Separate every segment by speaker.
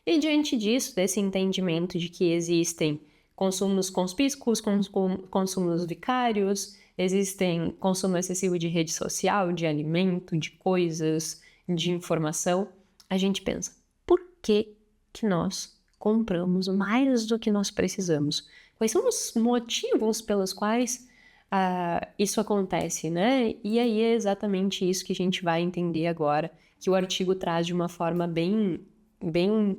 Speaker 1: E diante disso, desse entendimento de que existem consumos conspícuos, consumos vicários, existem consumo excessivo de rede social, de alimento, de coisas, de informação, a gente pensa, por que que nós compramos mais do que nós precisamos? Quais são os motivos pelos quais isso acontece, né? E aí é exatamente isso que a gente vai entender agora, que o artigo traz de uma forma bem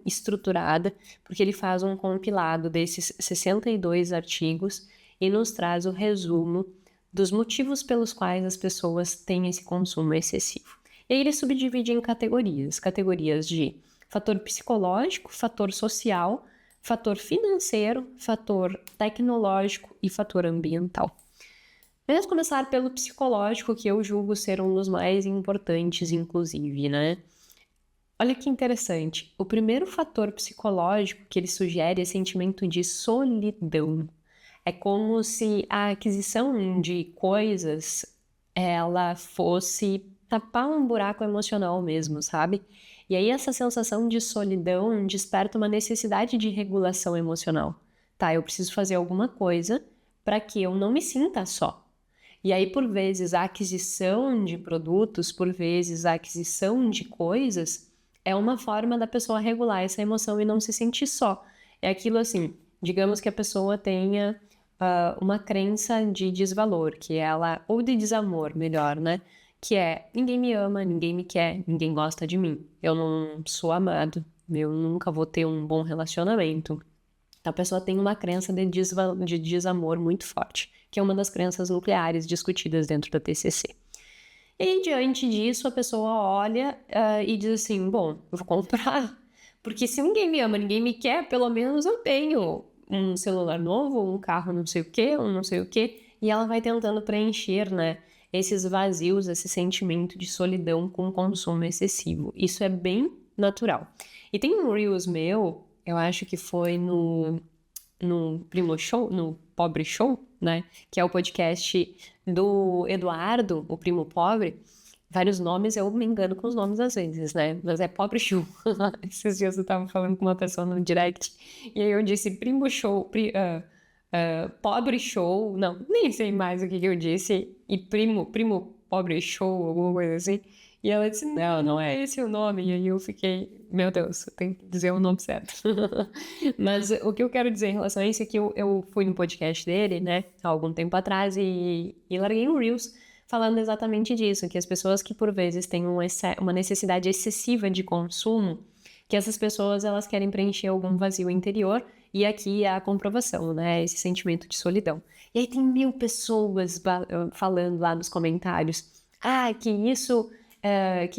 Speaker 1: estruturada, porque ele faz um compilado desses 62 artigos e nos traz o resumo dos motivos pelos quais as pessoas têm esse consumo excessivo. E aí ele subdivide em categorias de fator psicológico, fator social, fator financeiro, fator tecnológico e fator ambiental. Vamos começar pelo psicológico, que eu julgo ser um dos mais importantes, inclusive, né? Olha que interessante. O primeiro fator psicológico que ele sugere é sentimento de solidão. É como se a aquisição de coisas ela fosse tapar um buraco emocional mesmo, sabe? E aí essa sensação de solidão desperta uma necessidade de regulação emocional. Tá, eu preciso fazer alguma coisa para que eu não me sinta só. E aí, por vezes, a aquisição de produtos, por vezes, a aquisição de coisas é uma forma da pessoa regular essa emoção e não se sentir só. É aquilo assim, digamos que a pessoa tenha uma crença de desvalor, que ela, ou de desamor, melhor, né? Que é, ninguém me ama, ninguém me quer, ninguém gosta de mim, eu não sou amado, eu nunca vou ter um bom relacionamento. A pessoa tem uma crença de desamor muito forte, que é uma das crenças nucleares discutidas dentro da TCC. E diante disso, a pessoa olha e diz assim, bom, eu vou comprar, porque se ninguém me ama, ninguém me quer, pelo menos eu tenho um celular novo, um carro não sei o quê, um não sei o quê, e ela vai tentando preencher, né, esses vazios, esse sentimento de solidão com consumo excessivo. Isso é bem natural. E tem um Reels meu, eu acho que foi no Primo Show, no Pobre Show, né? Que é o podcast do Eduardo, o Primo Pobre. Vários nomes, eu me engano com os nomes às vezes, né? Mas é Pobre Show. Esses dias eu tava falando com uma pessoa no direct e aí eu disse Primo Show, Pobre Show, não, nem sei mais o que eu disse, e Primo Pobre Show, alguma coisa assim. E ela disse, não, não é esse o nome. E aí eu fiquei, meu Deus, eu tenho que dizer o nome certo. Mas o que eu quero dizer em relação a isso é que eu fui no podcast dele, né, há algum tempo atrás, e larguei um Reels falando exatamente disso, que as pessoas que por vezes têm uma necessidade excessiva de consumo, que essas pessoas elas querem preencher algum vazio interior, e aqui é a comprovação, né, esse sentimento de solidão. E aí tem 1000 pessoas falando lá nos comentários, que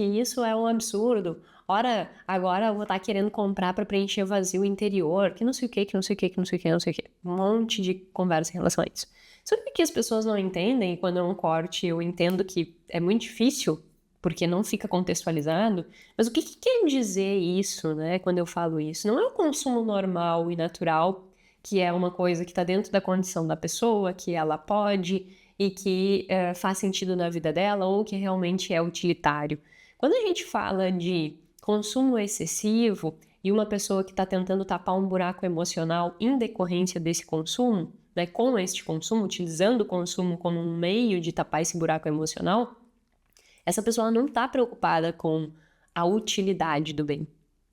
Speaker 1: isso é um absurdo. Ora, agora eu vou estar querendo comprar para preencher o vazio interior, que não sei o que, que não sei o que, que não sei o que, não sei o que. Um monte de conversa em relação a isso. Só que as pessoas não entendem, e quando é um corte eu entendo que é muito difícil, porque não fica contextualizado, mas o que quer dizer isso, né, quando eu falo isso? Não é o consumo normal e natural, que é uma coisa que está dentro da condição da pessoa, que ela pode e que faz sentido na vida dela ou que realmente é utilitário. Quando a gente fala de consumo excessivo e uma pessoa que está tentando tapar um buraco emocional em decorrência desse consumo, né, com este consumo, utilizando o consumo como um meio de tapar esse buraco emocional, essa pessoa não está preocupada com a utilidade do bem,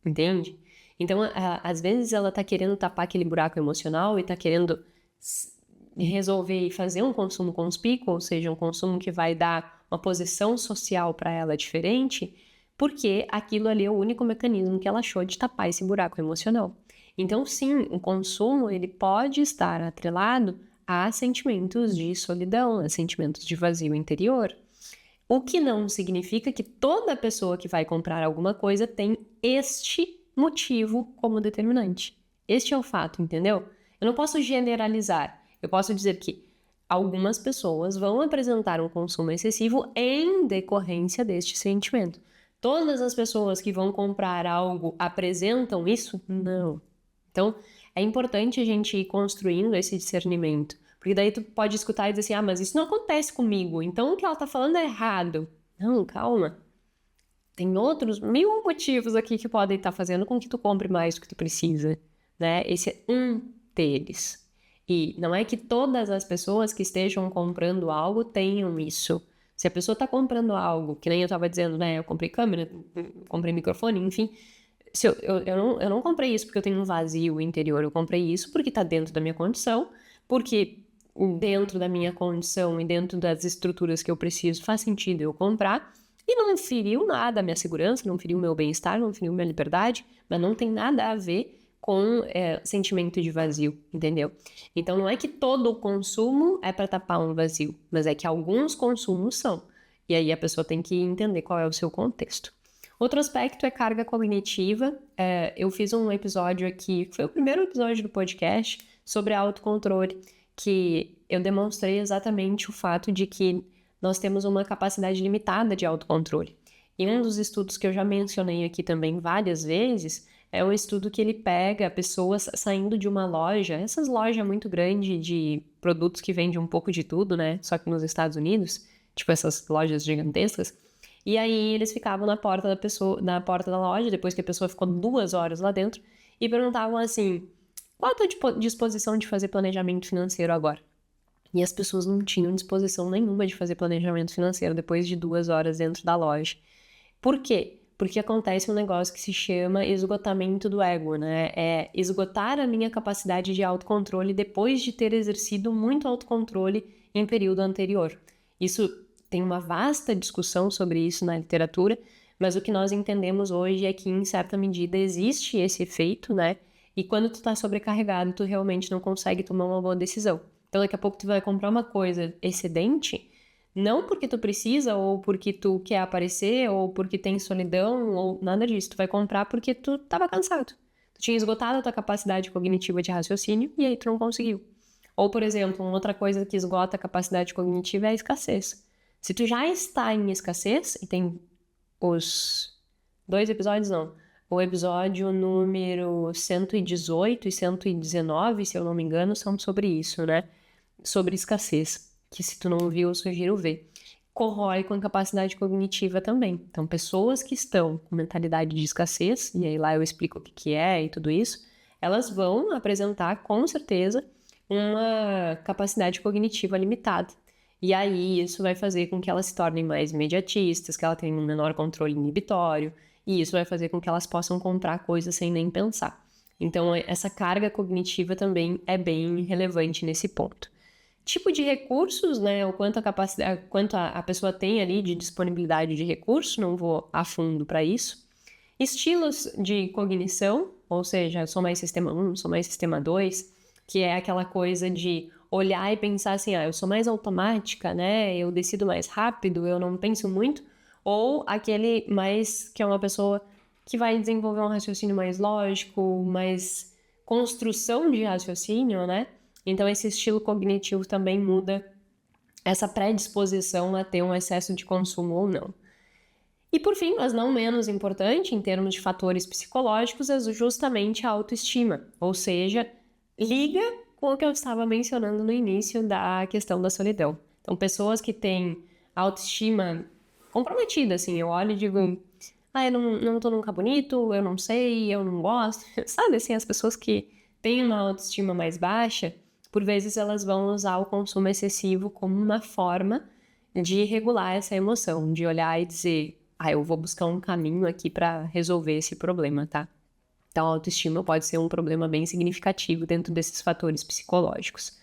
Speaker 1: entende? Então, às vezes ela está querendo tapar aquele buraco emocional e está querendo resolver e fazer um consumo conspícuo, ou seja, um consumo que vai dar uma posição social para ela diferente, porque aquilo ali é o único mecanismo que ela achou de tapar esse buraco emocional. Então, sim, o consumo ele pode estar atrelado a sentimentos de solidão, a sentimentos de vazio interior. O que não significa que toda pessoa que vai comprar alguma coisa tem este motivo como determinante. Este é o fato, entendeu? Eu não posso generalizar. Eu posso dizer que algumas pessoas vão apresentar um consumo excessivo em decorrência deste sentimento. Todas as pessoas que vão comprar algo apresentam isso? Não. Então, é importante a gente ir construindo esse discernimento. Porque daí tu pode escutar e dizer assim, mas isso não acontece comigo, então o que ela tá falando é errado. Não, calma. tem outros 1000 motivos aqui que podem estar fazendo com que tu compre mais do que tu precisa, né? Esse é um deles. E não é que todas as pessoas que estejam comprando algo tenham isso. Se a pessoa está comprando algo, que nem eu estava dizendo, né? Eu comprei câmera, comprei microfone, enfim. Se eu não comprei isso porque eu tenho um vazio interior, eu comprei isso porque está dentro da minha condição, porque dentro da minha condição e dentro das estruturas que eu preciso faz sentido eu comprar. E não feriu nada a minha segurança, não feriu o meu bem-estar, não feriu minha liberdade, mas não tem nada a ver com sentimento de vazio, entendeu? Então não é que todo o consumo é para tapar um vazio, mas é que alguns consumos são. E aí a pessoa tem que entender qual é o seu contexto. Outro aspecto é carga cognitiva. Eu fiz um episódio aqui, foi o primeiro episódio do podcast, sobre autocontrole, que eu demonstrei exatamente o fato de que nós temos uma capacidade limitada de autocontrole. E um dos estudos que eu já mencionei aqui também várias vezes é um estudo que ele pega pessoas saindo de uma loja, essas lojas muito grandes de produtos que vendem um pouco de tudo, né? Só que nos Estados Unidos, tipo essas lojas gigantescas. E aí eles ficavam na porta da pessoa, na porta da loja, depois que a pessoa ficou 2 horas lá dentro, e perguntavam assim: qual a tua disposição de fazer planejamento financeiro agora? E as pessoas não tinham disposição nenhuma de fazer planejamento financeiro depois de 2 horas dentro da loja. Por quê? Porque acontece um negócio que se chama esgotamento do ego, né? É esgotar a minha capacidade de autocontrole depois de ter exercido muito autocontrole em período anterior. Isso tem uma vasta discussão sobre isso na literatura, mas o que nós entendemos hoje é que, em certa medida, existe esse efeito, né? E quando tu tá sobrecarregado, tu realmente não consegue tomar uma boa decisão. Então, daqui a pouco tu vai comprar uma coisa excedente, não porque tu precisa, ou porque tu quer aparecer, ou porque tem solidão, ou nada disso. Tu vai comprar porque tu tava cansado. Tu tinha esgotado a tua capacidade cognitiva de raciocínio, e aí tu não conseguiu. Ou, por exemplo, uma outra coisa que esgota a capacidade cognitiva é a escassez. Se tu já está em escassez, e tem os 2 episódios, não. O episódio número 118 e 119, se eu não me engano, são sobre isso, né? Sobre escassez, que se tu não viu, eu sugiro ver. Corrói com a capacidade cognitiva também. Então, pessoas que estão com mentalidade de escassez, e aí lá eu explico o que é e tudo isso, elas vão apresentar, com certeza, uma capacidade cognitiva limitada. E aí isso vai fazer com que elas se tornem mais imediatistas, que ela tenha um menor controle inibitório, e isso vai fazer com que elas possam comprar coisas sem nem pensar. Então, essa carga cognitiva também é bem relevante nesse ponto. Tipo de recursos, né? O quanto a capacidade, quanto a pessoa tem ali de disponibilidade de recurso, não vou a fundo para isso. Estilos de cognição, ou seja, eu sou mais sistema 1, sou mais sistema 2, que é aquela coisa de olhar e pensar assim, eu sou mais automática, né? Eu decido mais rápido, eu não penso muito. Ou aquele mais que é uma pessoa que vai desenvolver um raciocínio mais lógico, mais construção de raciocínio, né? Então esse estilo cognitivo também muda essa predisposição a ter um excesso de consumo ou não. E por fim, mas não menos importante, em termos de fatores psicológicos, é justamente a autoestima, ou seja, liga com o que eu estava mencionando no início da questão da solidão. Então, pessoas que têm autoestima comprometida, assim, eu olho e digo, eu não tô nunca bonito, eu não sei, eu não gosto, sabe, assim, as pessoas que têm uma autoestima mais baixa, por vezes elas vão usar o consumo excessivo como uma forma de regular essa emoção, de olhar e dizer, eu vou buscar um caminho aqui para resolver esse problema, tá? Então, a autoestima pode ser um problema bem significativo dentro desses fatores psicológicos.